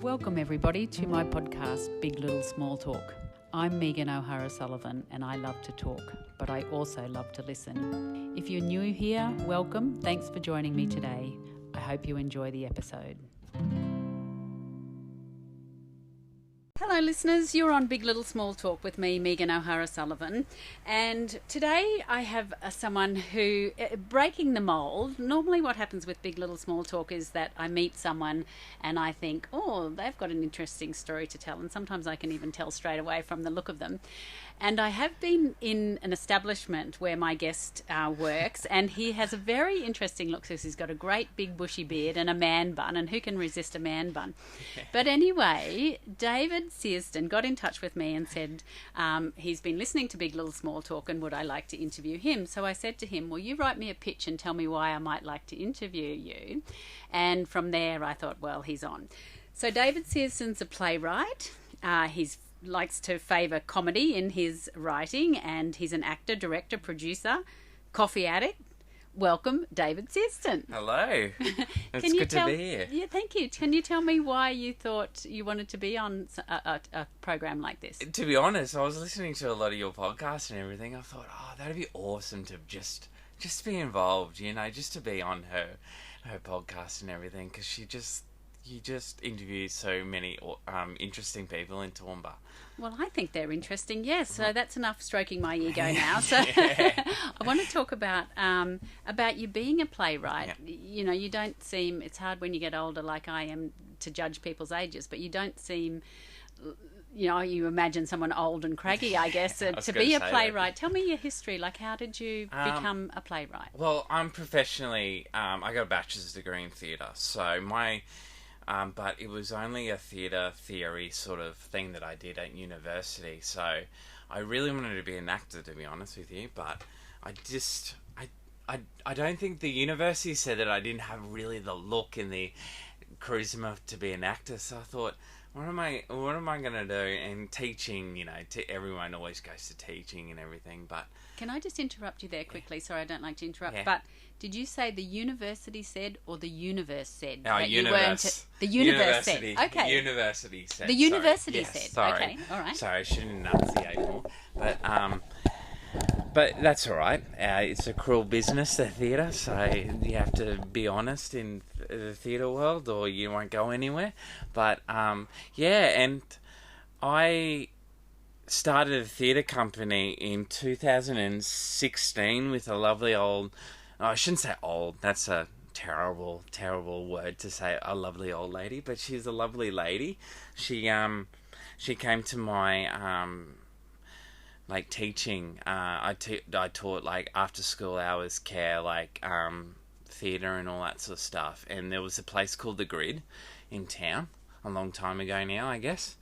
Welcome everybody to my podcast, Big Little Small Talk. I'm Megan O'Hara-Sullivan and I love to talk, but I also love to listen. If you're new here, welcome. Thanks for joining me today. I hope you enjoy the episode. Hello listeners, you're on Big Little Small Talk with me, Megan O'Hara-Sullivan, and today I have someone who, breaking the mould. Normally what happens with Big Little Small Talk is that I meet someone and I think, oh, they've got an interesting story to tell, and sometimes I can even tell straight away from the look of them. And I have been in an establishment where my guest works, and he has a very interesting look. So he's got a great big bushy beard and a man bun, and who can resist a man bun? But anyway, David Searston got in touch with me and said he's been listening to Big Little Small Talk and would I like to interview him. So I said to him, well, you write me a pitch and tell me why I might like to interview you. And from there I thought, well, he's on. So David Searston's a playwright. He's likes to favour comedy in his writing, and he's an actor, director, producer, coffee addict. Welcome, David Searston. Hello. It's good to be here. Yeah, thank you. Can you tell me why you thought you wanted to be on a program like this? To be honest, I was listening to a lot of your podcasts and everything. I thought, oh, that'd be awesome to just be involved, you know, just to be on her podcast and everything, because you just interview so many interesting people in Toowoomba. Well, I think they're interesting, yes. So that's enough stroking my ego now. So Yeah. I want to talk about you being a playwright. Yeah. You know, you don't seem, it's hard when you get older like I am to judge people's ages, but you don't seem, you know, you imagine someone old and craggy, I guess, to be a playwright. Tell me your history. Like, how did you become a playwright? Well, I'm professionally, I got a bachelor's degree in theatre, so but it was only a theatre theory sort of thing that I did at university. So I really wanted to be an actor, to be honest with you. But I don't think the university said that I didn't have really the look and the charisma to be an actor. So I thought, what am I going to do? And teaching, you know, everyone always goes to teaching and everything. But can I just interrupt you there quickly? Yeah. Sorry, I don't like to interrupt. Yeah. But did you say the university said or the universe said? No, the universe university said. Okay. University said. The university said. Yes, sorry. Okay, all right. Sorry, I should enunciate more. But that's all right. It's a cruel business, the theatre, so you have to be honest in the theatre world or you won't go anywhere. But, and I started a theatre company in 2016 with a lovely old... Oh, I shouldn't say old. That's a terrible, terrible word to say, a lovely old lady. But she's a lovely lady. She came to my... teaching, I taught like after school hours care, like theatre and all that sort of stuff. And there was a place called The Grid in town a long time ago now, I guess.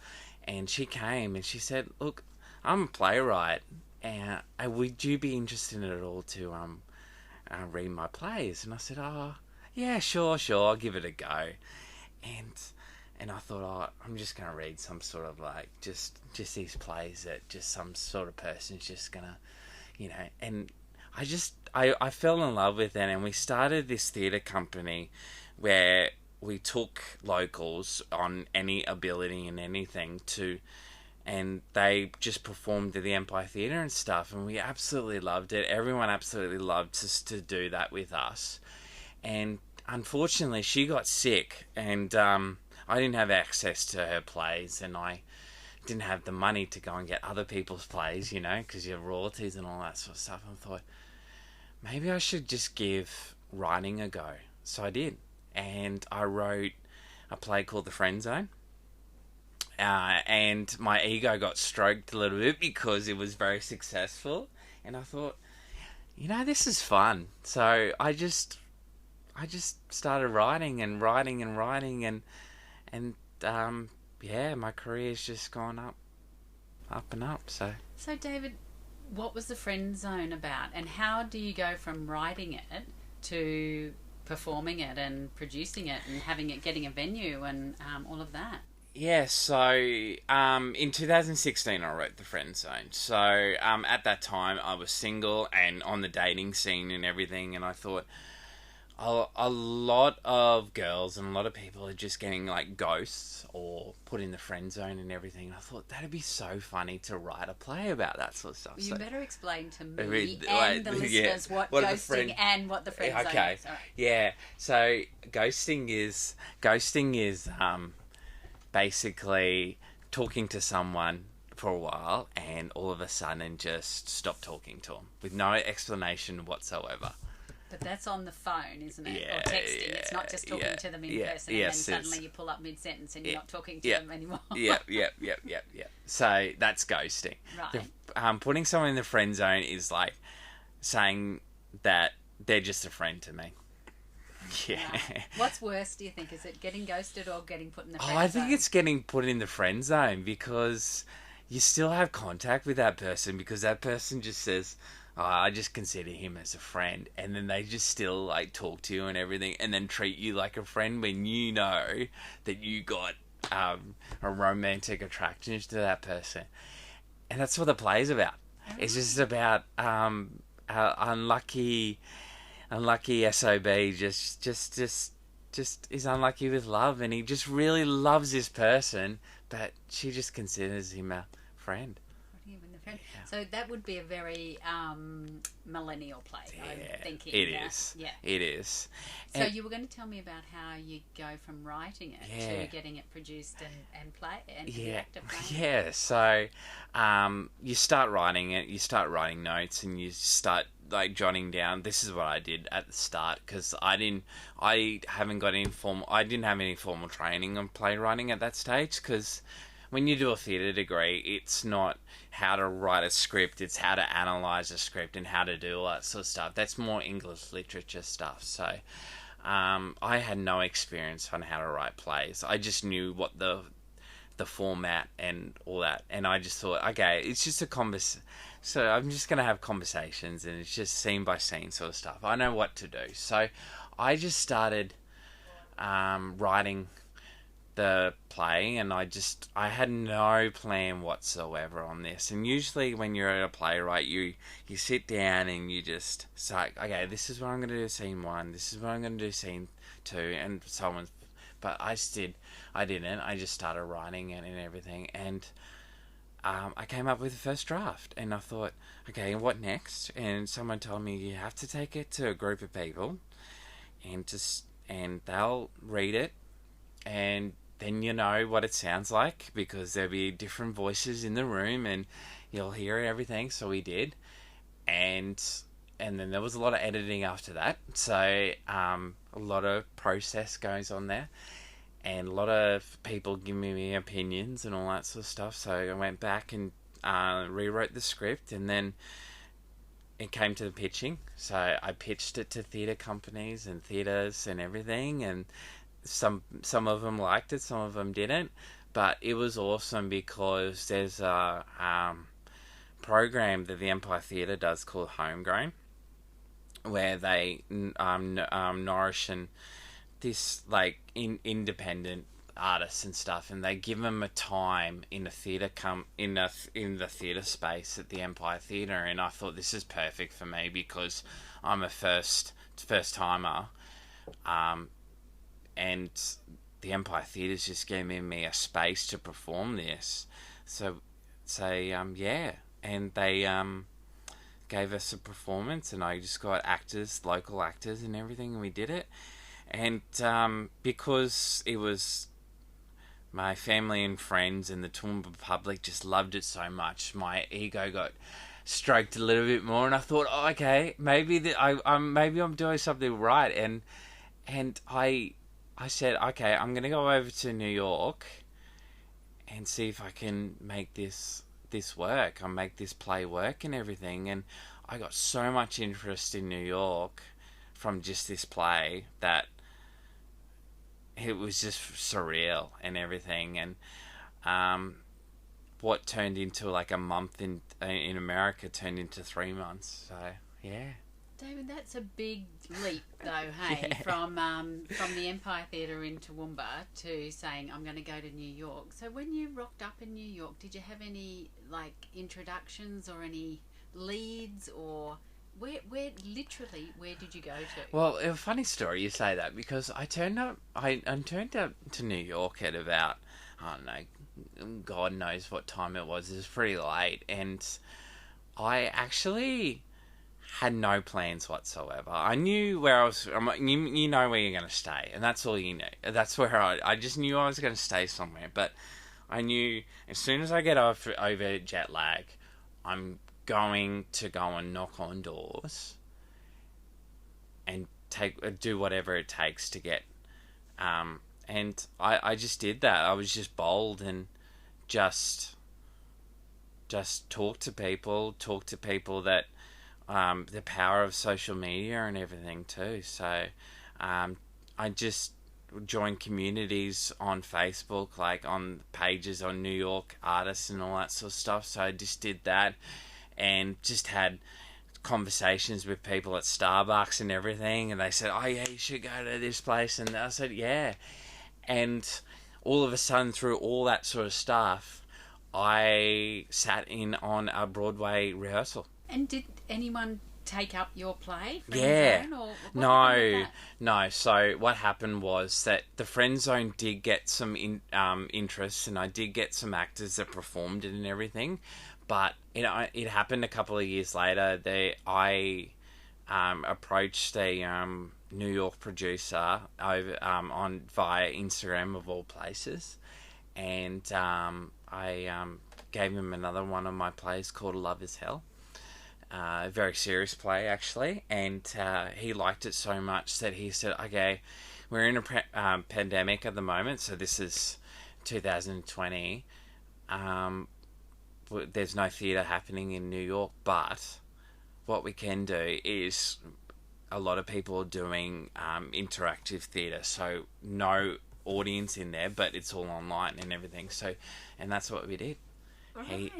And she came and she said, "Look, I'm a playwright, and would you be interested at all to read my plays?" And I said, "Oh, yeah, sure, I'll give it a go." And I thought, oh, I'm just going to read some sort of like, just these plays that just some sort of person's just going to, you know, and I fell in love with it, and we started this theatre company where we took locals on any ability and anything and they just performed at the Empire Theatre and stuff, and we absolutely loved it. Everyone absolutely loved to do that with us. And unfortunately, she got sick, and I didn't have access to her plays, and I didn't have the money to go and get other people's plays, you know, because you have royalties and all that sort of stuff. And I thought, maybe I should just give writing a go. So I did. And I wrote a play called The Friend Zone. And my ego got stroked a little bit because it was very successful. And I thought, you know, this is fun. So I just started writing and my career's just gone up and up. So David, what was The Friend Zone about, and how do you go from writing it to performing it and producing it and having it, getting a venue and all of that? Yeah, so in 2016 I wrote The Friend Zone. So at that time I was single and on the dating scene and everything, and I thought, a lot of girls and a lot of people are just getting like ghosts or put in the friend zone and everything. And I thought that'd be so funny to write a play about that sort of stuff. You better explain to me and the listeners what ghosting and what the friend zone is. All right. Yeah. So ghosting is basically talking to someone for a while and all of a sudden just stop talking to them with no explanation whatsoever. But that's on the phone, isn't it? Or texting. It's not just talking to them in person and then suddenly you pull up mid-sentence and you're not talking to them anymore. Yep. So that's ghosting. Right. Putting someone in the friend zone is like saying that they're just a friend to me. Yeah. Wow. What's worse, do you think? Is it getting ghosted or getting put in the friend zone? I think it's getting put in the friend zone because you still have contact with that person because that person just says, oh, I just consider him as a friend, and then they just still like talk to you and everything and then treat you like a friend when you know that you got a romantic attraction to that person. And that's what the play's about. Oh. It's just about unlucky SOB just is unlucky with love, and he just really loves this person, but she just considers him a friend. Yeah. So that would be a very millennial play, I'm thinking. It is. Yeah. It is. So you were going to tell me about how you go from writing it to getting it produced and play and the actor playing. Yeah. So you start writing it, you start writing notes, and you start like jotting down. This is what I did at the start because I didn't have any formal training on playwriting at that stage because when you do a theatre degree, it's not how to write a script, it's how to analyse a script and how to do all that sort of stuff. That's more English literature stuff. So I had no experience on how to write plays. I just knew what the format and all that. And I just thought, okay, it's just a conversation. So I'm just going to have conversations and it's just scene by scene sort of stuff. I know what to do. So I just started writing the play, and I had no plan whatsoever on this. And usually when you're at a playwright, you sit down and you just say, okay, this is what I'm going to do scene 1, this is what I'm going to do scene 2, and so on. But I didn't. I just started writing it and everything, and I came up with the first draft, and I thought, okay, what next? And someone told me you have to take it to a group of people, and they'll read it, and then you know what it sounds like because there'll be different voices in the room and you'll hear everything. So we did, and then there was a lot of editing after that. So a lot of process goes on there, and a lot of people giving me opinions and all that sort of stuff. So I went back and rewrote the script, and then it came to the pitching. So I pitched it to theatre companies and theatres and everything, and some of them liked it, some of them didn't, but it was awesome because there's a program that the Empire Theatre does called Homegrown, where they nourish and this like independent artists and stuff, and they give them a time in a theatre in the theatre space at the Empire Theatre. And I thought this is perfect for me because I'm a first timer, and the Empire Theatre's just giving me a space to perform this. So and they gave us a performance, and I just got actors, local actors and everything, and we did it. And because it was my family and friends and the Toowoomba public just loved it so much, my ego got stroked a little bit more, and I thought, oh, okay, maybe I'm doing something right. And I said, okay, I'm going to go over to New York and see if I can make this work. I'll make this play work and everything. And I got so much interest in New York from just this play that it was just surreal and everything. And what turned into like a month in America turned into 3 months. So, yeah. David, that's a big leap, though, hey, from the Empire Theatre in Toowoomba to saying, I'm going to go to New York. So when you rocked up in New York, did you have any, like, introductions or any leads, or Where did you go to? Well, a funny story you say that, because I turned up to New York at about, I don't know, God knows what time it was. It was pretty late, and I actually had no plans whatsoever. I knew where I was. You know where you're going to stay, and that's all you know. That's where I just knew I was going to stay somewhere. But I knew as soon as I get over jet lag, I'm going to go and knock on doors and do whatever it takes to get. And I just did that. I was just bold and just talk to people that the power of social media and everything too. So I just joined communities on Facebook, like on pages on New York artists and all that sort of stuff. So I just did that and just had conversations with people at Starbucks and everything, and they said, oh yeah, you should go to this place, and I said yeah. And all of a sudden, through all that sort of stuff, I sat in on a Broadway rehearsal. And did anyone take up your play? Yeah. Or No. So what happened was that the Friend Zone did get some interest, and I did get some actors that performed it and everything. But it happened a couple of years later. I approached a New York producer over via Instagram of all places, and I gave him another one of my plays called Love Is Hell. A very serious play, actually, and he liked it so much that he said, okay, we're in a pandemic at the moment, so this is 2020. There's no theatre happening in New York, but what we can do is a lot of people are doing interactive theatre, so no audience in there, but it's all online and everything. So, and that's what we did. Right.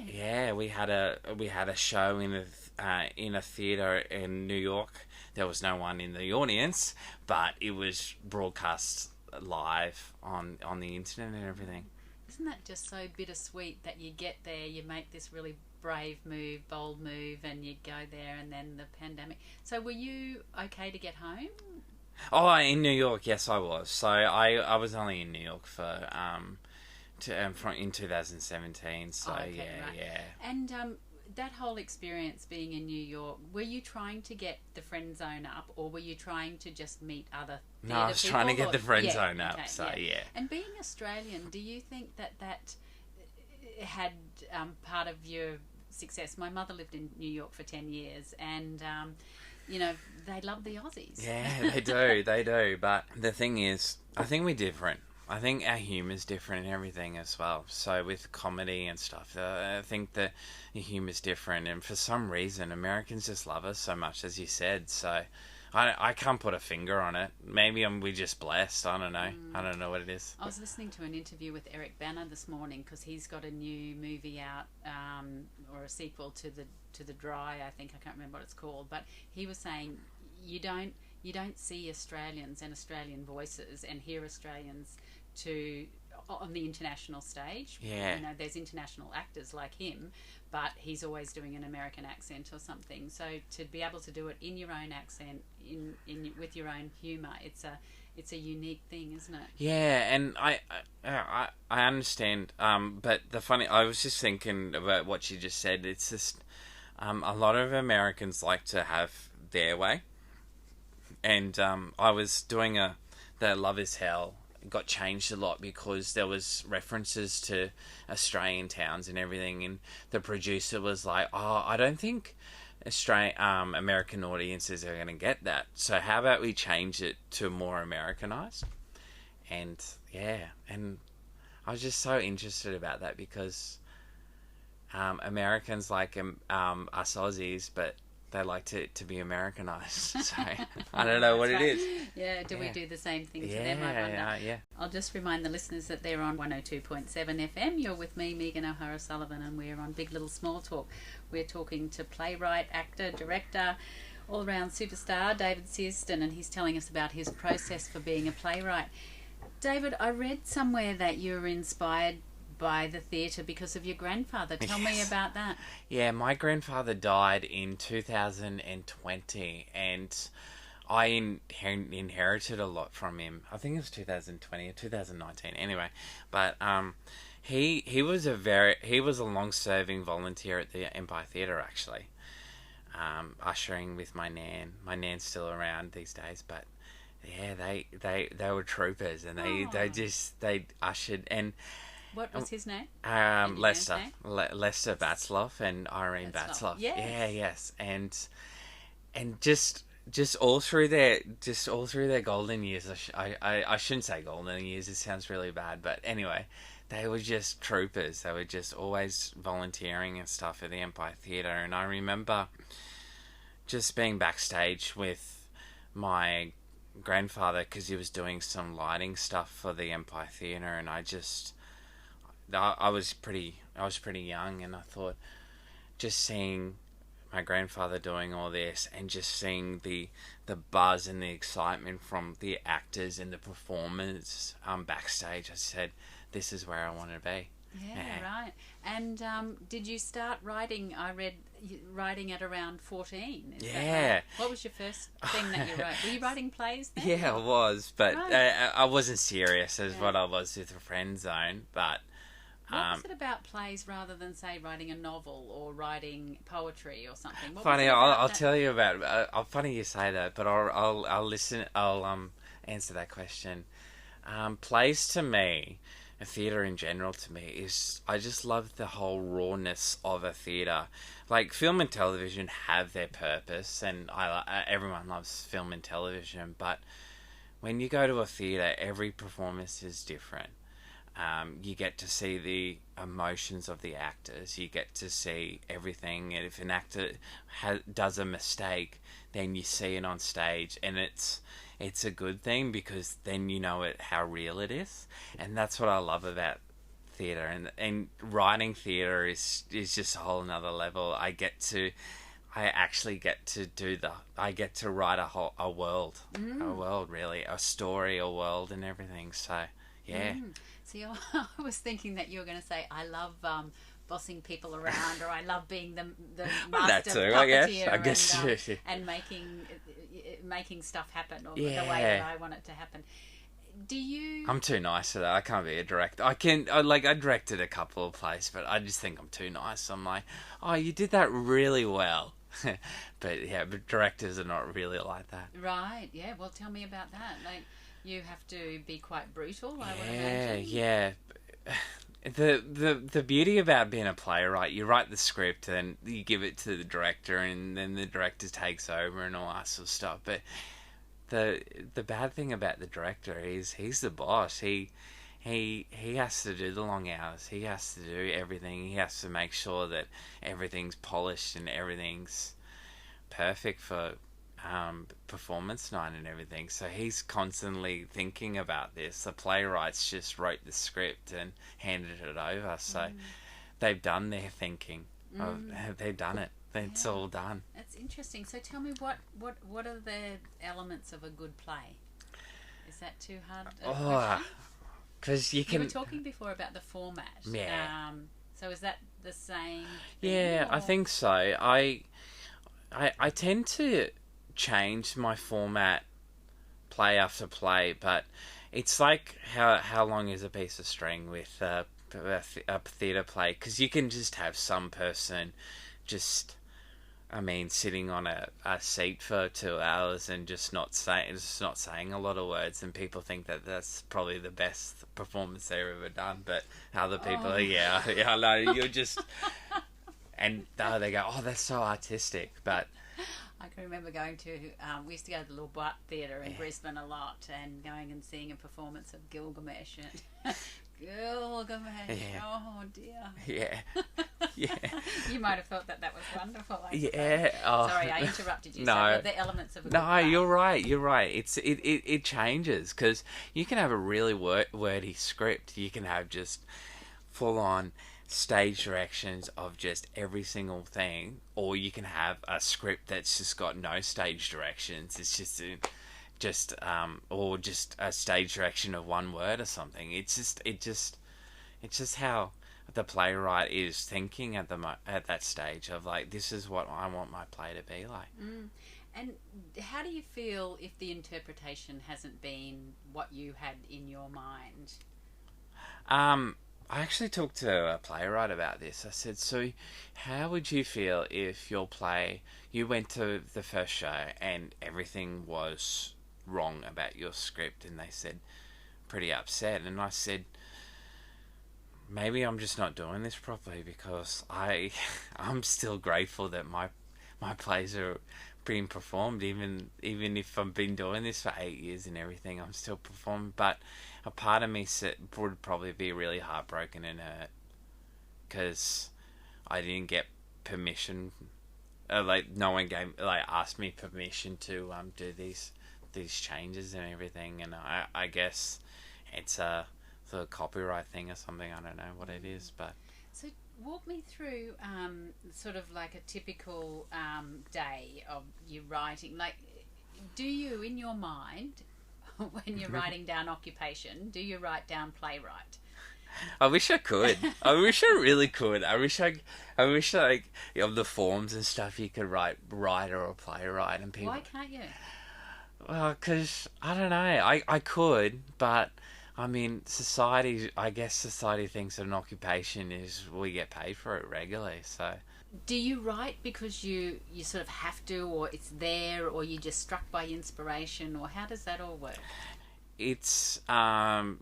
We had a show in a theatre in New York. There was no one in the audience, but it was broadcast live on the internet and everything. Isn't that just so bittersweet that you get there, you make this really brave move, bold move, and you go there, and then the pandemic. So were you okay to get home? Oh, in New York, yes, I was. So I was only in New York for in 2017. So okay, yeah, right. yeah. And that whole experience being in New York, were you trying to get the Friend Zone up, or were you trying to just meet other No, I was trying to get the Friend Zone up. Okay, so yeah. And being Australian, do you think that had part of your success? My mother lived in New York for 10 years, and they love the Aussies. Yeah, they do. But the thing is, I think we're different. I think our humour's different and everything as well. So with comedy and stuff, I think that the humour's different. And for some reason, Americans just love us so much, as you said. So I can't put a finger on it. Maybe we're just blessed. I don't know. I don't know what it is. I was listening to an interview with Eric Bana this morning, because he's got a new movie out, or a sequel to the Dry. I think, I can't remember what it's called, but he was saying you don't see Australians and Australian voices and hear Australians on the international stage. Yeah. There's international actors like him, but he's always doing an American accent or something. So to be able to do it in your own accent, with your own humour, it's a unique thing, isn't it? Yeah, and I understand. But I was just thinking about what you just said. It's just a lot of Americans like to have their way, and I was doing the Love Is Hell. Got changed a lot because there was references to Australian towns and everything, and the producer was like, "Oh, I don't think American audiences are going to get that. So how about we change it to more Americanized?" And yeah, and I was just so interested about that because Americans like us Aussies, but they like to be Americanized. So I don't know what it is. Yeah, we do the same thing to them, I wonder. Yeah. I'll just remind the listeners that they're on 102.7 FM. You're with me, Megan O'Hara-Sullivan, and we're on Big Little Small Talk. We're talking to playwright, actor, director, all-round superstar, David Searston, and he's telling us about his process for being a playwright. David, I read somewhere that you were inspired by the theatre because of your grandfather. Tell me about that. Yeah, my grandfather died in 2020, and I inherited a lot from him. I think it was 2020 or 2019. Anyway, but he was a long-serving volunteer at the Empire Theatre, actually, ushering with my nan. My nan's still around these days, but yeah, they were troopers, and they ushered. And what was his name? Lester Batzloff and Irene Batzloff. Yes. Yeah, yes, and just all through their golden years. I shouldn't say golden years. It sounds really bad, but anyway, they were just troopers. They were just always volunteering and stuff at the Empire Theatre. And I remember just being backstage with my grandfather because he was doing some lighting stuff for the Empire Theatre, and I was pretty young, and I thought just seeing my grandfather doing all this and just seeing the buzz and the excitement from the actors and the performers backstage, I said, this is where I want to be. Yeah, right. And did you start writing? I read writing at around 14. Is that right? What was your first thing that you wrote? Were you writing plays then? Yeah, I was, but right. I wasn't serious as what I was with the Friend Zone. But what was it about plays rather than, say, writing a novel or writing poetry or something? Funny, I'll tell you about. Funny you say that, but I'll listen. I'll answer that question. Plays to me, theatre in general to me, is I just love the whole rawness of a theatre. Like, film and television have their purpose, and everyone loves film and television, but when you go to a theatre, every performance is different. You get to see the emotions of the actors. You get to see everything. And if an actor does a mistake, then you see it on stage, and it's a good thing because then you know how real it is, and that's what I love about theatre. And writing theatre is just a whole another level. I get to write a world, really, a story, a world, and everything. So yeah. See, I was thinking that you were going to say, I love bossing people around, or I love being the master puppeteer and making stuff happen, or the way that I want it to happen. I'm too nice for that. I can't be a director. I directed a couple of plays, but I just think I'm too nice. I'm like, oh, you did that really well. But directors are not really like that. Right, yeah. Well, tell me about that. Like, you have to be quite brutal, I would imagine. Yeah. The beauty about being a playwright, you write the script and you give it to the director, and then the director takes over and all that sort of stuff. But the bad thing about the director is he's the boss. He has to do the long hours. He has to do everything. He has to make sure that everything's polished and everything's perfect for performance night and everything. So he's constantly thinking about this. The playwrights just wrote the script and handed it over. So they've done their thinking. They've done it. It's all done. That's interesting. So tell me, what are the elements of a good play? Is that too hard? Because you were talking before about the format. Yeah. So is that the same thing, or? I think so. I tend to change my format play after play, but it's like how long is a piece of string with a theatre play? Because you can just have some person sitting on a seat for 2 hours and just not saying a lot of words, and people think that that's probably the best performance they've ever done. But other people, I know, you're just, and they go, oh, that's so artistic. But I can remember going to, we used to go to the Little Butt Theatre in Brisbane a lot, and going and seeing a performance of Gilgamesh. Gilgamesh, oh dear. Yeah. You might have thought that was wonderful. Sorry, I interrupted you. No. So the elements of a good play. You're right. It changes, because you can have a really wordy script. You can have just full on stage directions of just every single thing, or you can have a script that's just got no stage directions. It's just or just a stage direction of one word or something. It It's just how the playwright is thinking at that stage of like, this is what I want my play to be like. And how do you feel if the interpretation hasn't been what you had in your mind? I actually talked to a playwright about this. I said, so how would you feel if your play, you went to the first show and everything was wrong about your script, and they said, pretty upset. And I said, maybe I'm just not doing this properly, because I'm still grateful that my plays are being performed, even if I've been doing this for 8 years and everything, I'm still performing. But a part of me would probably be really heartbroken and hurt, because I didn't get permission. Like, no one asked me permission to do these changes and everything. And I guess it's a sort of copyright thing or something. I don't know what it is, but. So walk me through sort of like a typical day of you writing. Like, do you, in your mind, when you're writing down occupation, do you write down playwright? I wish I could. I wish I really could. I wish like, of the forms and stuff, you could write writer or playwright, and people. Why can't you? Well, because I don't know. I could, but I mean, I guess society thinks that an occupation is we get paid for it regularly. So, do you write because you sort of have to, or it's there, or you just struck by inspiration, or how does that all work? It's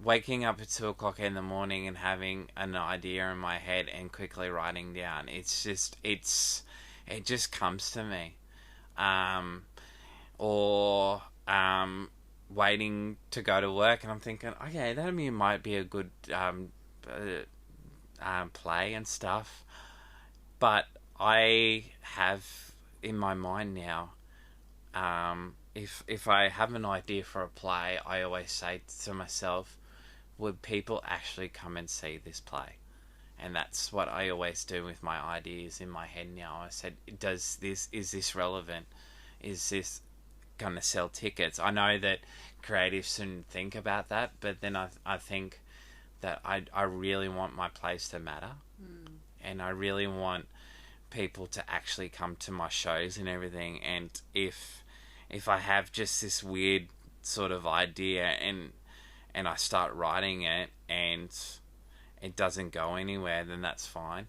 waking up at 2:00 in the morning and having an idea in my head and quickly writing down. It just comes to me, or waiting to go to work, and I'm thinking, okay, that might be a good play and stuff. But I have in my mind now, if I have an idea for a play, I always say to myself, would people actually come and see this play? And that's what I always do with my ideas in my head now. I said, is this relevant? Is this going to sell tickets? I know that creatives shouldn't think about that, but then I think that I really want my plays to matter. And I really want people to actually come to my shows and everything. And if I have just this weird sort of idea and I start writing it and it doesn't go anywhere, then that's fine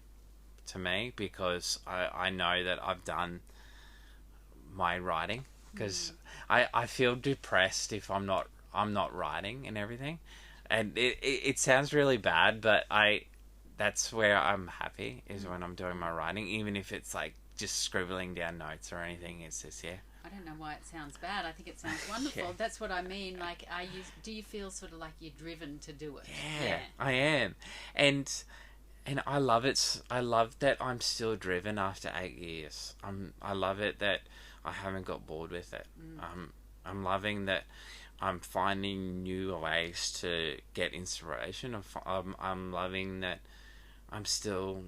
to me, because I know that I've done my writing. Because I feel depressed if I'm not writing and everything, and it sounds really bad, but that's where I'm happy, is when I'm doing my writing, even if it's like just scribbling down notes or anything. It's just I don't know why it sounds bad. I think it sounds wonderful. Yeah. That's what I mean. Like, do you feel sort of like you're driven to do it? Yeah. I am, and I love it. I love that I'm still driven after 8 years. I love it that I haven't got bored with it. I'm loving that I'm finding new ways to get inspiration. I'm loving that I'm still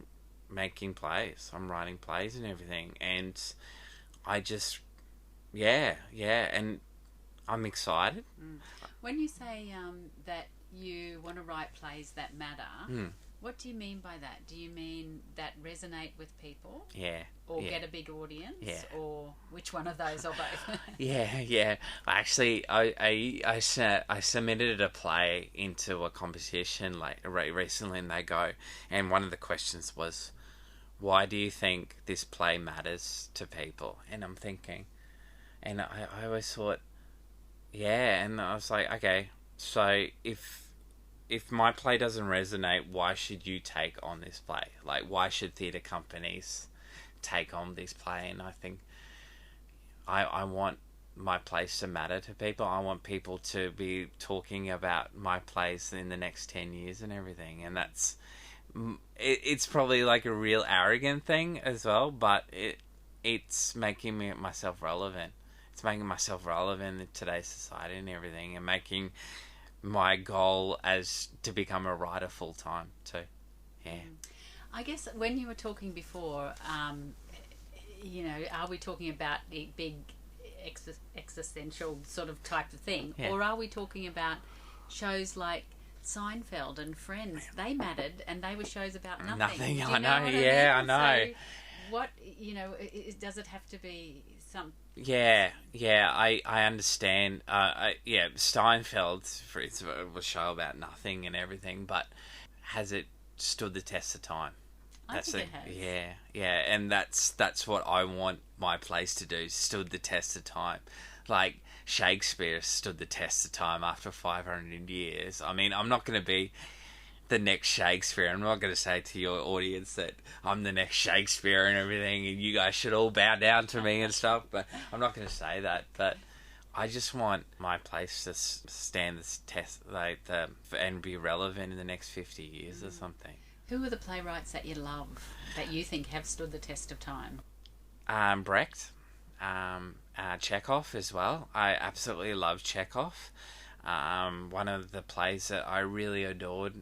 making plays. I'm writing plays and everything. And I just, and I'm excited. When you say that you want to write plays that matter, what do you mean by that? Do you mean that resonate with people? Yeah. Or get a big audience? Yeah. Or which one of those, or both? Yeah. Actually, I submitted a play into a competition like recently, and one of the questions was, why do you think this play matters to people? And I'm thinking, and I always thought, and I was like, okay, so if my play doesn't resonate, why should you take on this play? Like, why should theatre companies take on this play? And I think I want my plays to matter to people. I want people to be talking about my plays in the next 10 years and everything. And it's probably like a real arrogant thing as well, but it's making myself relevant. It's making myself relevant in today's society and everything, and making my goal as to become a writer full time too. I guess when you were talking before, are we talking about the big existential sort of type of thing, or are we talking about shows like Seinfeld and Friends, they mattered, and they were shows about nothing. Nothing, Do you I know, what yeah, I mean? I know. So what, does it have to be some... Yeah, I understand. Yeah, Steinfeld for it was a show about nothing and everything, but has it stood the test of time? I think it has. Yeah, and that's what I want my place to do. Stood the test of time, like Shakespeare stood the test of time after 500 years. I mean, I'm not going to be the next Shakespeare. I'm not going to say to your audience that I'm the next Shakespeare and everything, and you guys should all bow down to me and stuff. But I'm not going to say that. But I just want my place to stand this test, and be relevant in the next 50 years or something. Who are the playwrights that you love, that you think have stood the test of time? Brecht, Chekhov as well. I absolutely love Chekhov. One of the plays that I really adored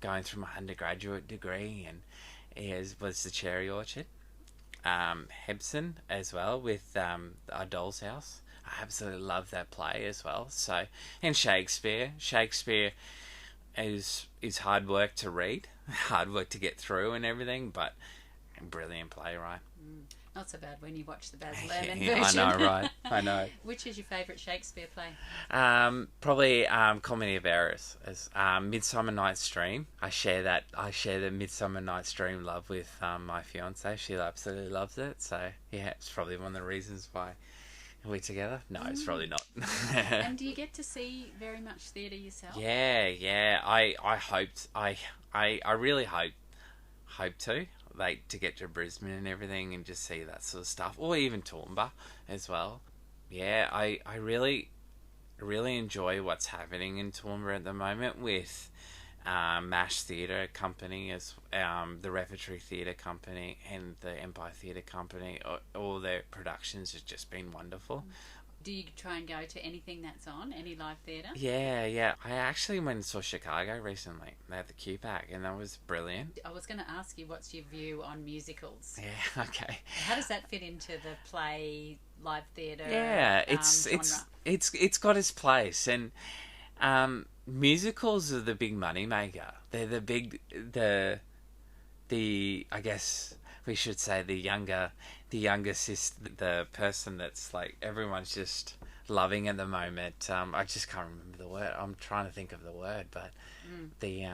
going through my undergraduate degree was The Cherry Orchard. Hebson as well with A Doll's House. I absolutely love that play as well. So, and Shakespeare is hard work to read, hard work to get through and everything, but a brilliant playwright. Not so bad when you watch the Baz Luhrmann Yeah, version. I know, right? I know. Which is your favourite Shakespeare play? Probably Comedy of Errors, as Midsummer Night's Dream. I share the Midsummer Night's Dream love with my fiance. She absolutely loves it. So yeah, it's probably one of the reasons why we're together. No, it's probably not. And do you get to see very much theatre yourself? Yeah. I really hope to. Like, to get to Brisbane and everything and just see that sort of stuff, or even Toowoomba as well. Yeah, I really enjoy what's happening in Toowoomba at the moment with MASH Theatre Company, as the Repertory Theatre Company and the Empire Theatre Company. All their productions have just been wonderful. Do you try and go to anything that's on, any live theatre? Yeah. I actually went and saw Chicago recently. They had the QPAC, and that was brilliant. I was going to ask you, what's your view on musicals? Yeah, okay. How does that fit into the play, live theatre? Yeah, it's got its place, and musicals are the big money maker. They're the I guess we should say the younger sister, the person that's like everyone's just loving at the moment. I just can't remember the word. I'm trying to think of the word, but the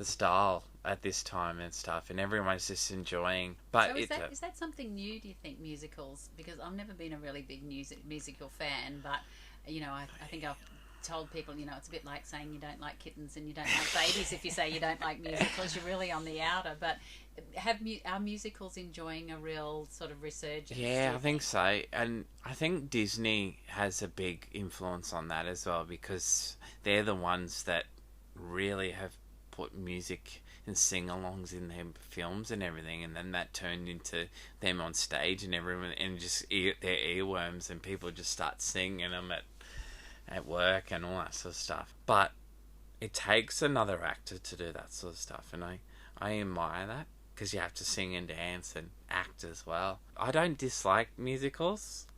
style at this time and stuff, and everyone's just enjoying. But so is that something new, do you think, musicals? Because I've never been a really big musical fan, but I think I've told people, it's a bit like saying you don't like kittens and you don't like babies. If you say you don't like musicals, you're really on the outer. But are musicals enjoying a real sort of resurgence? Yeah, I think so. And I think Disney has a big influence on that as well, because they're the ones that really have put music and sing-alongs in their films and everything, and then that turned into them on stage and everyone, and just their earworms, and people just start singing them at work and all that sort of stuff. But it takes another actor to do that sort of stuff, and I admire that, because you have to sing and dance and act as well. I don't dislike musicals,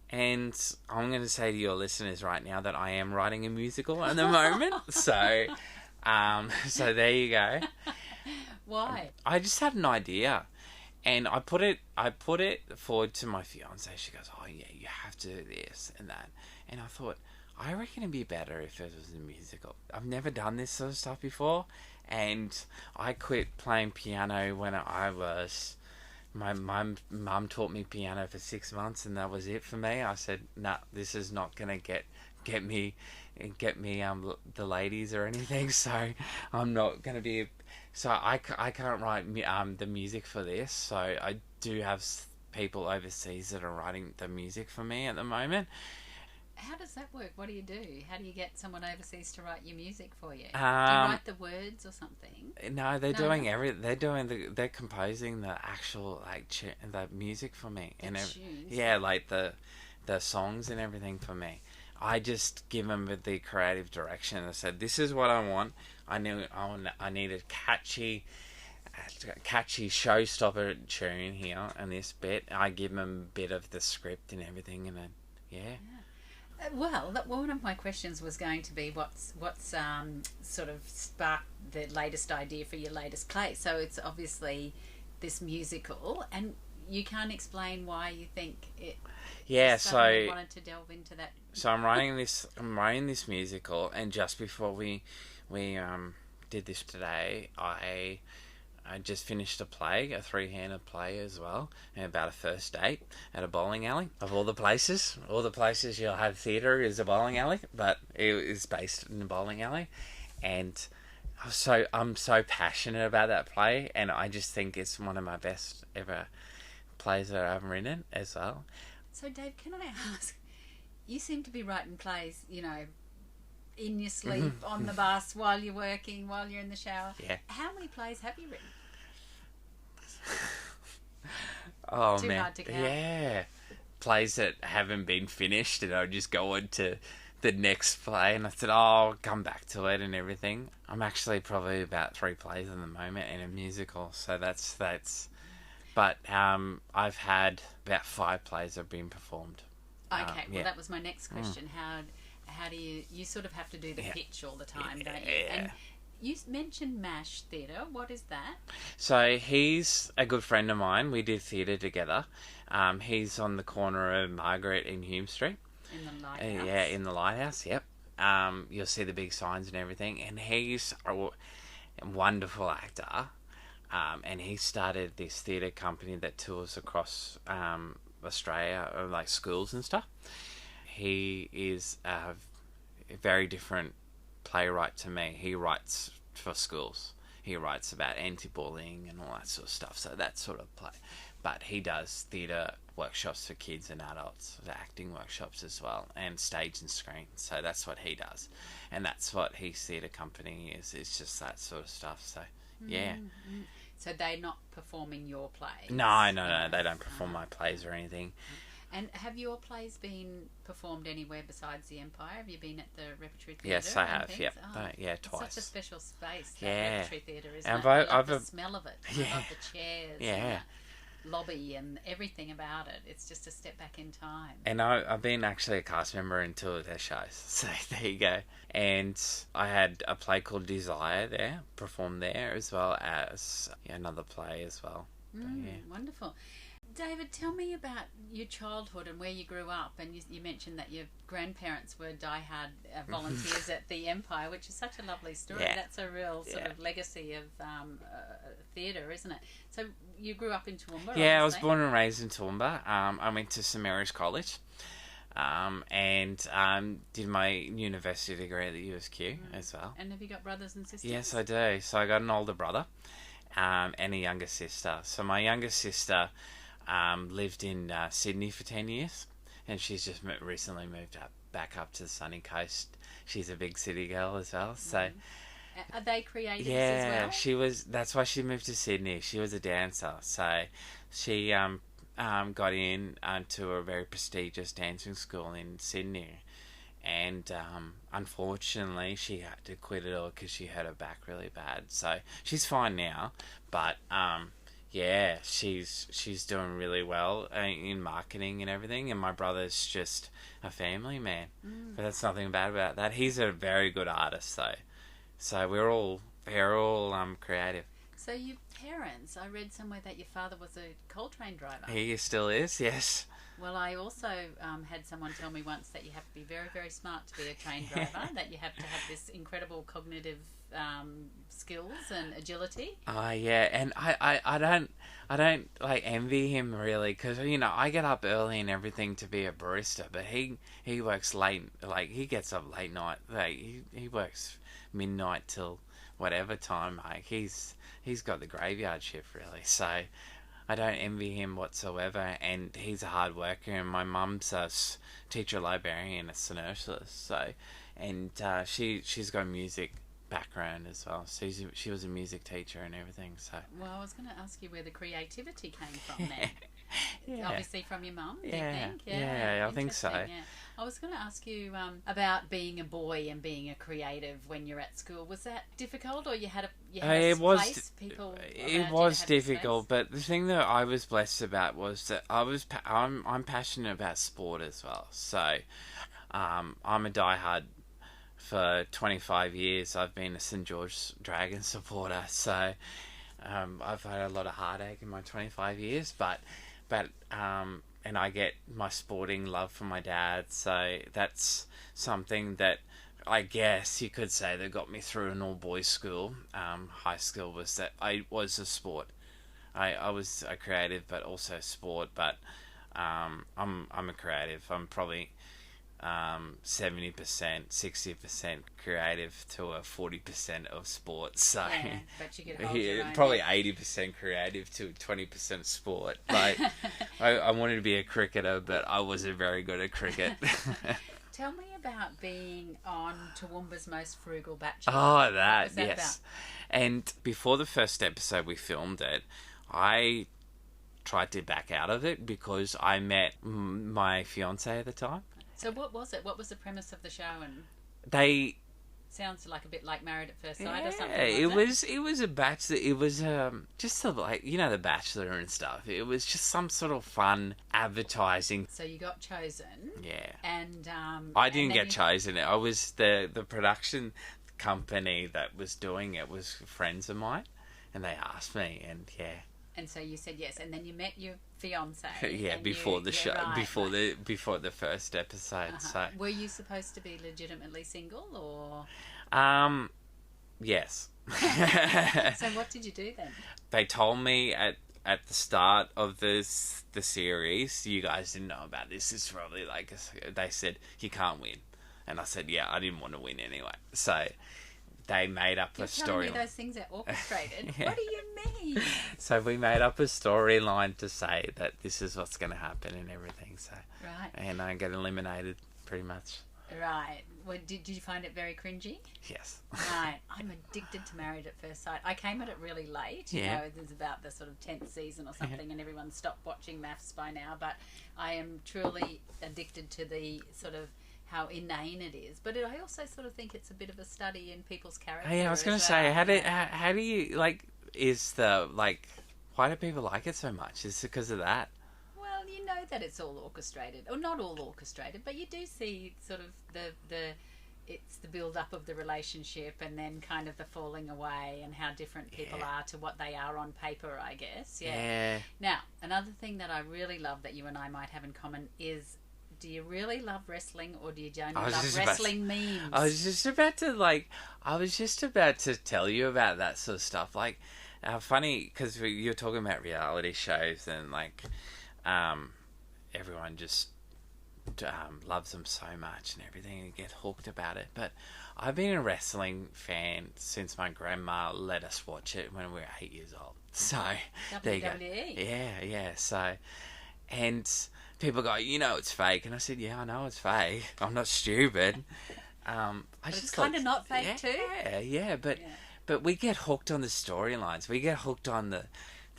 and I'm going to say to your listeners right now that I am writing a musical at the moment. So there you go. Why? I just had an idea, and I put it forward to my fiance. She goes, "Oh yeah, you have to do this and that," and I thought, I reckon it'd be better if it was a musical. I've never done this sort of stuff before, and I quit playing piano when I was... My mum taught me piano for 6 months, and that was it for me. I said, "Nah, this is not gonna get me the ladies or anything. So I'm not gonna be. So I can't write the music for this. So I do have people overseas that are writing the music for me at the moment." How does that work? What do you do? How do you get someone overseas to write your music for you? Do you write the words or something? No, they're doing everything. They're composing the actual the music for me, The tunes. Yeah, like the songs and everything for me. I just give them the creative direction. I said, "This is what I want. I need a catchy showstopper tune here and this bit." I give them a bit of the script and everything, and then yeah. One of my questions was going to be what's sort of sparked the latest idea for your latest play. So it's obviously this musical, and you can't explain why you think it. Yeah, so wanted to delve into that. So I'm writing this musical, and just before we did this today, I just finished a play, a 3-handed play as well, and about a first date at a bowling alley. Of all the places you'll have theatre is a bowling alley, but it is based in a bowling alley, and I'm so passionate about that play, and I just think it's one of my best ever plays that I've written as well. So Dave, can I ask? You seem to be writing plays, in your sleep, on the bus, while you're working, while you're in the shower. Yeah. How many plays have you written? Oh, Too man. hard to count. Yeah. Plays that haven't been finished, and I'll just go on to the next play, and I said, I'll come back to it and everything. I'm actually probably about 3 plays at the moment in a musical, so that's. But I've had about 5 plays that have been performed. Okay, well, that was my next question. How do you sort of have to do the pitch all the time, don't you? Yeah. And you mentioned MASH Theatre. What is that? So he's a good friend of mine. We did theatre together. He's on the corner of Margaret and Hume Street. In the Lighthouse? Yeah, in the Lighthouse, yep. You'll see the big signs and everything. And he's a wonderful actor. And he started this theatre company that tours across Australia, like schools and stuff. He is a very different playwright to me. He writes for schools. He writes about anti-bullying and all that sort of stuff. So that sort of play. But he does theatre workshops for kids and adults, acting workshops as well, and stage and screen. So that's what he does. And that's what his theatre company is. It's just that sort of stuff. So, yeah. Mm-hmm. So they're not performing your plays? No. They don't perform my plays or anything. And have your plays been performed anywhere besides the Empire? Have you been at the Repertory Theatre? Yes, I have. Yep. Oh, Twice. It's such a special space, that Yeah. Repertory Theatre, isn't And it? I love I've the smell of it. Yeah. I love the chairs. Yeah. And the lobby and everything about it. It's just a step back in time. And I've been actually a cast member in 2 of their shows. So there you go. And I had a play called Desire there, performed there, as well as another play as well. Wonderful. David, tell me about your childhood and where you grew up. And you mentioned that your grandparents were diehard volunteers at the Empire, which is such a lovely story. Yeah. That's a real sort of legacy of theatre, isn't it? So you grew up in Toowoomba? Yeah, I was born and raised in Toowoomba. I went to St Mary's College and did my university degree at the USQ as well. And have you got brothers and sisters? Yes, I do. So I got an older brother and a younger sister. So my younger sister lived in Sydney for 10 years, and she's just recently moved back up to the sunny coast. She's a big city girl as well. So are they creatives yeah, as well? she was. That's why she moved to Sydney. She was a dancer, so she got in to a very prestigious dancing school in Sydney, and unfortunately she had to quit it all because she hurt her back really bad. So she's fine now, but yeah, she's doing really well in marketing and everything. And my brother's just a family man, but that's nothing bad about that. He's a very good artist though, so we're all creative. So your parents, I read somewhere that your father was a coal train driver. He still is, yes. Well, I also had someone tell me once that you have to be very, very smart to be a train driver, that you have to have this incredible cognitive skills and agility. Yeah, and I don't like envy him really, because I get up early and everything to be a barista, but he works late, like he gets up late night, like he works midnight till whatever time. Like he's got the graveyard shift really, so I don't envy him whatsoever. And he's a hard worker, and my mum's a teacher librarian at St Ursula's, so and she's got a music background as well, so she was a music teacher and everything. So well, I was going to ask you where the creativity came from then. Yeah. Obviously from your mum, do you Yeah. think? Yeah, I think so. Yeah. I was going to ask you about being a boy and being a creative when you're at school. Was that difficult, or you had a space? People it was difficult, but the thing that I was blessed about was that I'm passionate about sport as well. So I'm a diehard. For 25 years, I've been a St George Dragon supporter, so I've had a lot of heartache in my 25 years, but and I get my sporting love from my dad, so that's something that I guess you could say that got me through an all-boys school. High school was that I was a sport. I was a creative, but also sport. But I'm a creative. I'm probably 70%, 60% creative to a 40% of sports. So Yeah, but you could hold your own. probably 80% creative to 20% sport. Like I wanted to be a cricketer, but I wasn't very good at cricket. Tell me about being on Toowoomba's Most Frugal Bachelor. Oh, that, What was that yes. And before the first episode we filmed it, I tried to back out of it because I met my fiance at the time. So what was it? What was the premise of the show? And They sounds like a bit like Married at First Sight or something. it was a bachelor. It was just like, you know, the Bachelor and stuff. It was just some sort of fun advertising. So you got chosen. Yeah, And I didn't get chosen. I was the production company that was doing it was friends of mine, and they asked me, and yeah. And so you said yes, and then you met your fiance. Yeah, before the show, right, before the first episode. So were you supposed to be legitimately single, or? Yes. So what did you do then? They told me at the start of the series, you guys didn't know about this. It's probably like they said you can't win, and I said yeah, I didn't want to win anyway. So they made up a story. You're telling me those things are orchestrated. Yeah. What do you mean? So we made up a storyline to say that this is what's going to happen and everything. So right, and I get eliminated pretty much. Right. Well, did you find it very cringy? Yes. Right. I'm addicted to Married at First Sight. I came at it really late. You know, it was about the sort of 10th season or something, and everyone stopped watching MAFS by now. But I am truly addicted to the sort of how inane it is. But I also sort of think it's a bit of a study in people's character. Yeah, I was going to say, how do you, like, why do people like it so much? Is it because of that? Well, you know that it's all orchestrated, or not all orchestrated, but you do see sort of it's the build up of the relationship, and then kind of the falling away, and how different people are to what they are on paper, I guess. Yeah. Now, another thing that I really love that you and I might have in common is, do you really love wrestling, or do you only love wrestling memes? I was just about to tell you about that sort of stuff. Like, funny, because you're talking about reality shows, and like, everyone just loves them so much and everything, and get hooked about it. But I've been a wrestling fan since my grandma let us watch it when we were 8 years old. So there you go. Yeah. So, and people go, you know, it's fake, and I said, yeah, I know it's fake. I'm not stupid. But it's kind of not fake too. Yeah, but we get hooked on the storylines. We get hooked on the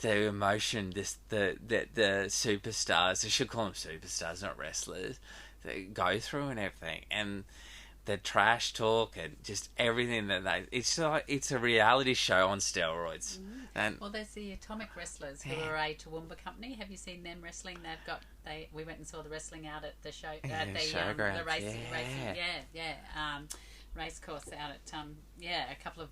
emotion. The superstars. I should call them superstars, not wrestlers. They go through and everything, and the trash talk and just everything that it's a reality show on steroids. And well, there's the Atomic Wrestlers, who are a Toowoomba company. Have you seen them wrestling? We went and saw the wrestling out at the show at the racing race course out at a couple of,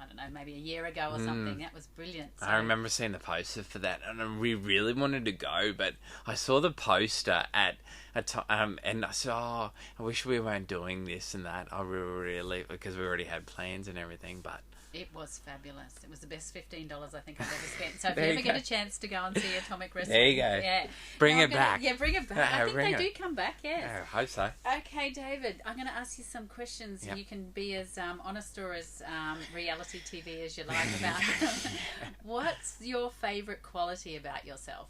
I don't know, maybe a year ago or something. That was brilliant. So, I remember seeing the poster for that, and we really wanted to go, but I saw the poster at a time, and I said, oh, I wish we weren't doing this and that. I really, because we already had plans and everything, but it was fabulous. It was the best $15 I think I've ever spent. So if you ever get a chance to go and see Atomic Wrestling, there you go. Yeah, bring it back. Yeah, bring it back. I think they do come back. Yes. Yeah, I hope so. Okay, David, I'm going to ask you some questions. Yep. You can be as honest or as reality TV as you like about them. What's your favourite quality about yourself?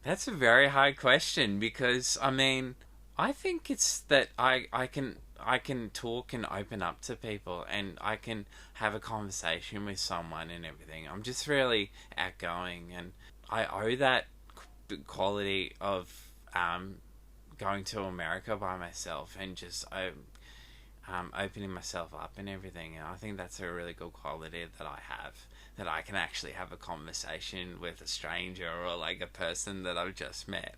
That's a very hard question, because I mean, I think it's that I can talk and open up to people, and I can have a conversation with someone and everything. I'm just really outgoing, and I owe that quality of going to America by myself, and just opening myself up and everything. And I think that's a really good quality that I have, that I can actually have a conversation with a stranger or like a person that I've just met.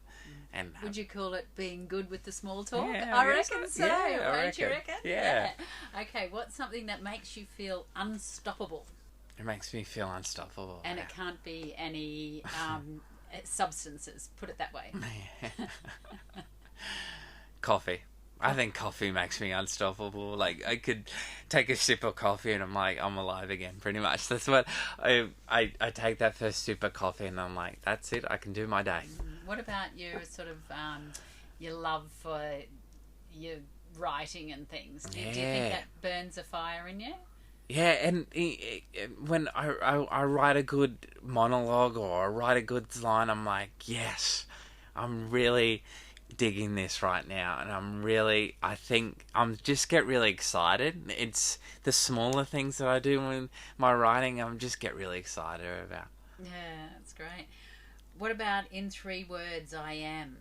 And would you call it being good with the small talk? Yeah, I reckon so. Yeah, Don't you reckon? Yeah. Okay, what's something that makes you feel unstoppable? It makes me feel unstoppable. And it can't be any substances, put it that way. Coffee. I think coffee makes me unstoppable. Like, I could take a sip of coffee and I'm like, I'm alive again, pretty much. That's what I take that first sip of coffee and I'm like, that's it, I can do my day. What about your sort of your love for your writing and things? Do you think that burns a fire in you? Yeah, and when I write a good monologue or I write a good line, I'm like, yes, I'm really digging this right now, and I'm just get really excited. It's the smaller things that I do in my writing, I'm just get really excited about. Yeah, that's great. What about in 3 words, I am?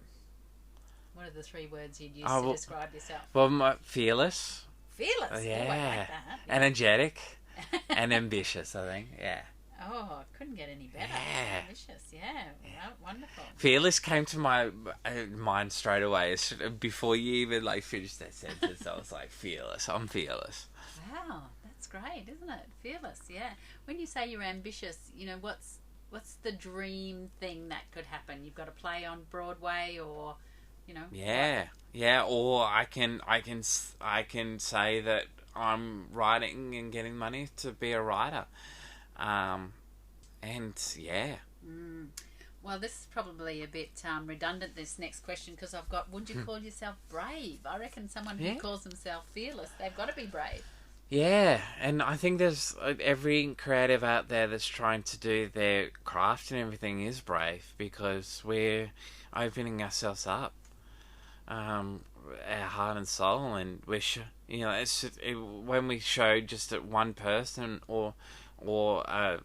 What are the 3 words you'd use to describe yourself? Well, fearless. Fearless? Yeah. Oh, I like that. Energetic. And ambitious, I think. Yeah. Oh, couldn't get any better. Yeah. Ambitious, yeah. Well, wonderful. Fearless came to my mind straight away. Before you even like finished that sentence, I was like, fearless. I'm fearless. Wow, that's great, isn't it? Fearless, yeah. When you say you're ambitious, you know, what's the dream thing that could happen? You've got to play on Broadway, or, you know. Yeah, yeah. Or I can say that I'm writing and getting money to be a writer. And yeah. Well, this is probably a bit redundant, this next question, because I've got, would you call yourself brave? I reckon someone who calls themselves fearless, they've got to be brave. Yeah, and I think there's every creative out there that's trying to do their craft and everything is brave, because we're opening ourselves up, our heart and soul, and when we show just at one person or a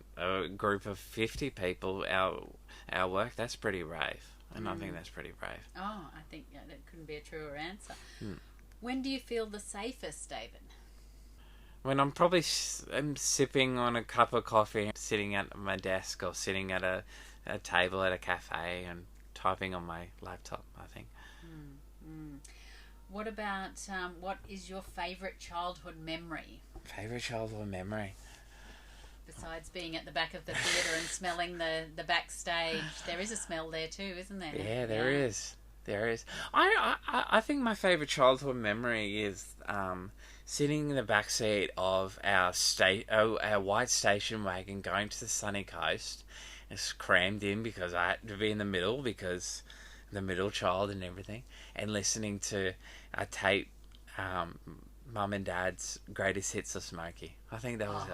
group of 50 people our work, that's pretty brave, and I think that's pretty brave. Oh, I think that couldn't be a truer answer. When do you feel the safest, David? When I'm probably I'm sipping on a cup of coffee, sitting at my desk or sitting at a table at a cafe and typing on my laptop, I think. What about, what is your favourite childhood memory? Favourite childhood memory? Besides being at the back of the theatre and smelling the backstage, there is a smell there too, isn't there? Yeah, there is. There is. I think my favourite childhood memory is sitting in the back seat of our white station wagon going to the sunny coast. It's crammed in because I had to be in the middle, because the middle child and everything, and listening to a tape, Mum and Dad's greatest hits of Smokey. I think that was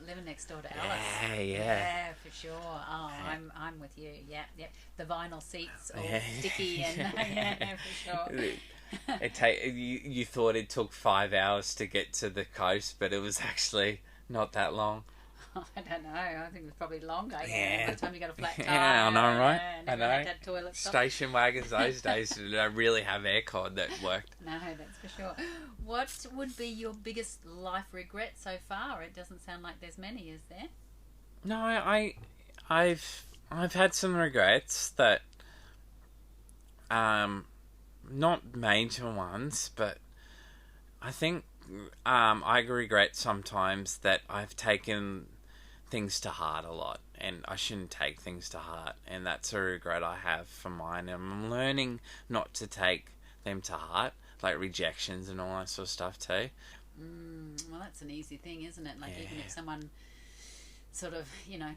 living next door to Alice. Yeah, for sure. Oh, I'm with you. Yeah. The vinyl seats all sticky and for sure. You thought it took 5 hours to get to the coast, but it was actually not that long. I don't know. I think it was probably longer. Yeah. By the time you got a flat tire. Yeah, I know, right? I know. Had that toilet stop. Station wagons those days don't really have aircon that worked. No, that's for sure. What would be your biggest life regret so far? It doesn't sound like there's many, is there? No, I've had some regrets that, not major ones, but I think I regret sometimes that I've taken things to heart a lot, and I shouldn't take things to heart, and that's a regret I have for mine, and I'm learning not to take them to heart, like rejections and all that sort of stuff too. Well, that's an easy thing, isn't it? Like, even if someone sort of,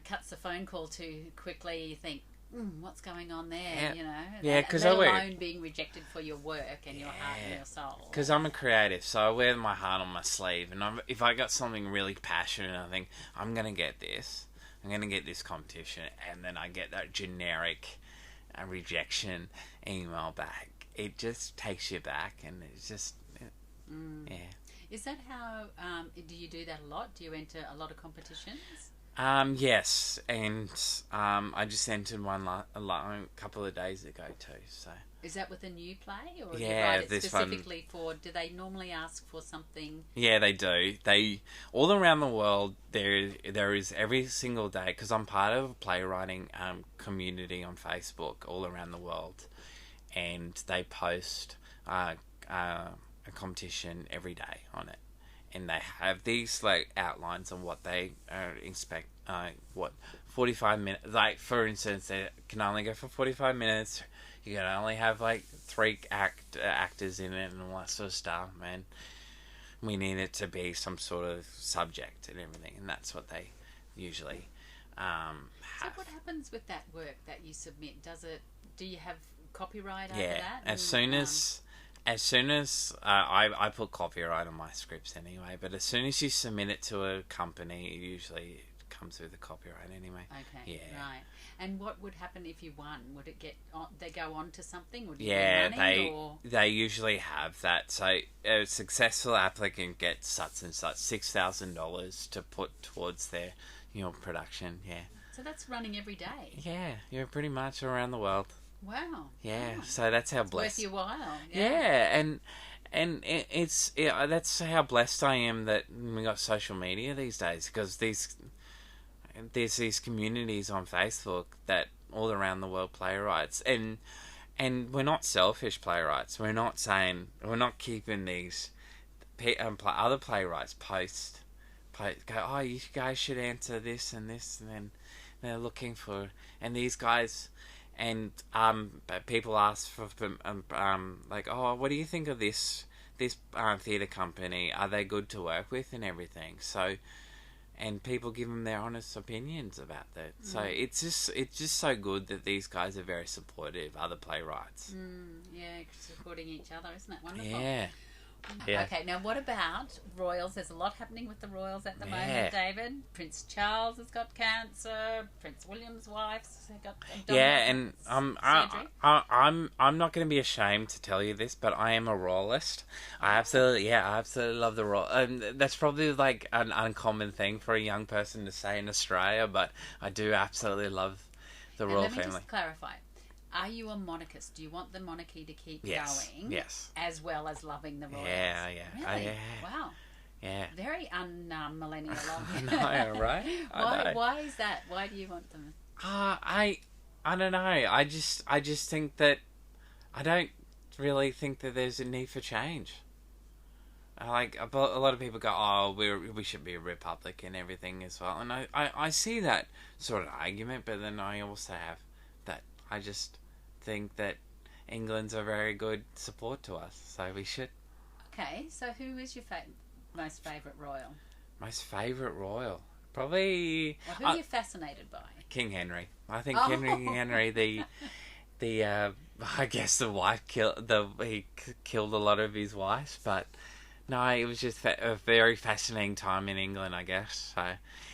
cuts the phone call too quickly, you think, what's going on there, Yeah, because let alone being rejected for your work and your heart and your soul. Because I'm a creative, so I wear my heart on my sleeve, and if I got something really passionate, I think, I'm going to get this competition, and then I get that generic rejection email back. It just takes you back, and it's just, Is that how, do you do that a lot? Do you enter a lot of competitions? Yes, and I just entered one a couple of days ago too. So Is that with a new play, or do you yeah, write it this specifically for? Do they normally ask for something? yeah, they do. They all around the world. There is every single day because I'm part of a playwriting community on Facebook all around the world, and they post a competition every day on it, and they have these like outlines on what they expect. What 45 minutes? Like for instance, they can only go for 45 minutes. You can only have like three actors in it and all that sort of stuff, man. We need it to be some sort of subject and everything, and that's what they usually have. So what happens with that work that you submit? Do you have copyright over Yeah, that? as soon as I put copyright on my scripts anyway, but as soon as you submit it to a company, it usually comes with a copyright anyway. Okay, Yeah. right. And what would happen if you won? Would it get on? They go on to something? Would you Yeah, win money, they usually have that. So a successful applicant gets such and such $6,000 to put towards their production. Yeah. So that's running every day. Yeah, you're pretty much around the world. Wow. Yeah, Oh, so that's how it's blessed. worth your while. Yeah, and that's how blessed I am that we got social media these days because there's these communities on Facebook that all around the world playwrights and we're not selfish playwrights. We're not keeping these other playwrights post go, oh, you guys should answer this and this, and then they're looking for, and these guys. And people ask for like, oh, what do you think of this theatre company? Are they good to work with and everything? So, and people give them their honest opinions about that. So it's just so good that these guys are very supportive. Other playwrights. Yeah, supporting each other, isn't it wonderful? Yeah. Yeah. Okay, now what about royals? There's a lot happening with the royals at the moment, David. Prince Charles has got cancer. Prince William's wife's got and surgery. I'm not going to be ashamed to tell you this, but I am a royalist. I absolutely love the royal. That's probably like an uncommon thing for a young person to say in Australia, but I do absolutely love the royal family. Let me just clarify. Are you a monarchist? Do you want the monarchy to keep going? Yes. As well as loving the royals? Yeah. Really? Yeah. Wow. Yeah. Very un-millennial. I know, right? Why is that? Why do you want them? I don't know. I just think that I don't really think that there's a need for change. Like a lot of people go, oh, we should be a republic and everything as well, and I see that sort of argument, but then I also have that I just think that England's a very good support to us, so we should. Okay, so who is your most favourite royal? Most favourite royal? Probably... Well, who are you fascinated by? King Henry. I think King Henry, the I guess the wife he killed a lot of his wives, but no, it was just a very fascinating time in England, I guess. So,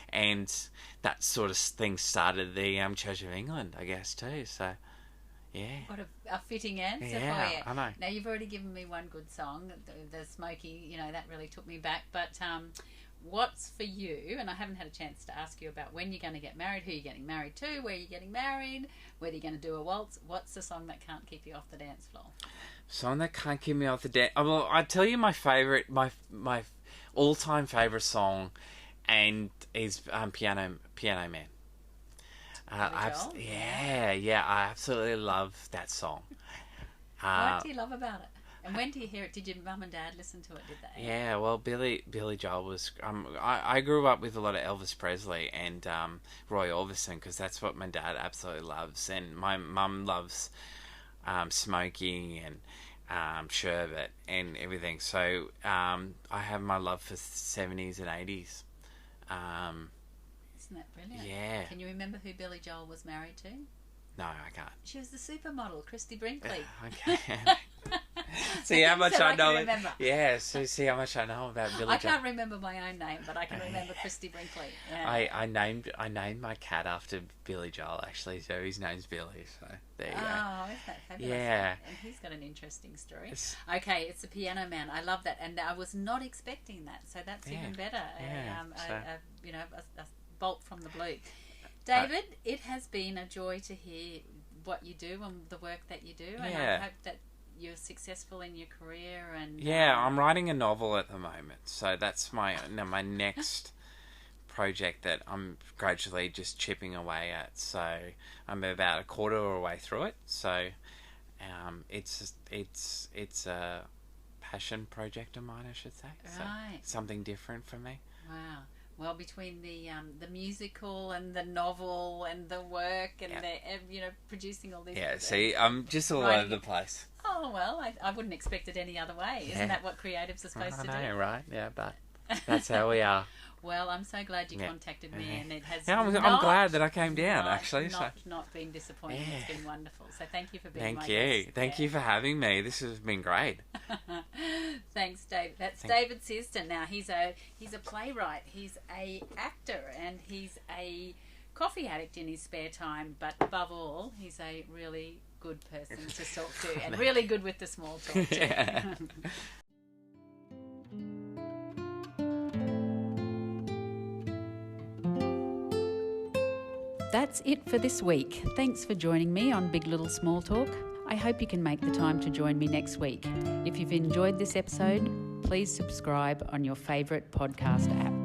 and that sort of thing started the Church of England, I guess, too. So, yeah. What a fitting answer for you. I know. Now, you've already given me one good song, the Smokey, that really took me back. But what's for you, and I haven't had a chance to ask you about when you're going to get married, who you're getting married to, where you're getting married, whether you're going to do a waltz. What's the song that can't keep you off the dance floor? Song that can't keep me off the dance... Well, I tell you my favourite, my all-time favourite song, and is Piano Man. I absolutely love that song. What do you love about it? And when do you hear it? Did your mum and dad listen to it? Did they? Yeah, well, Billy Joel was... I grew up with a lot of Elvis Presley and Roy Orbison because that's what my dad absolutely loves. And my mum loves Smokey and Sherbet and everything. So I have my love for 70s and 80s. Isn't that brilliant? Yeah. Can you remember who Billy Joel was married to? No, I can't. She was the supermodel, Christy Brinkley. Okay. See how much I know. Remember. Yeah, so see how much I know about Billy Joel. I can't remember my own name, but I can remember Christy Brinkley. Yeah. I named my cat after Billy Joel, actually, so his name's Billy. So there you go. Oh, isn't that fabulous? Yeah. And he's got an interesting story. Okay, it's the Piano Man. I love that, and I was not expecting that, so that's even better. Yeah. A bolt from the blue. David, it has been a joy to hear what you do and the work that you do, and I hope that you're successful in your career. And I'm writing a novel at the moment, so that's my next project that I'm gradually just chipping away at. So I'm about a quarter of the way through it. So it's a passion project of mine, I should say. Right. So something different for me. Wow. Well, between the musical and the novel and the work and the producing all these. Yeah. See, I'm just all over the place. Oh well, I wouldn't expect it any other way. Isn't that what creatives are supposed to do? Right? Yeah, but that's how we are. Well, I'm so glad you contacted me, and it has. I'm glad that I came down. Actually, not been disappointing. Yeah. It's been wonderful. So thank you for being my guest. Thank you for having me. This has been great. Thanks, Dave. That's David Searston. Now he's a playwright. He's a actor, and he's a coffee addict in his spare time. But above all, he's a really good person to talk to, and really good with the small talk too. Yeah. That's it for this week. Thanks for joining me on Big Little Small Talk. I hope you can make the time to join me next week. If you've enjoyed this episode, please subscribe on your favourite podcast app.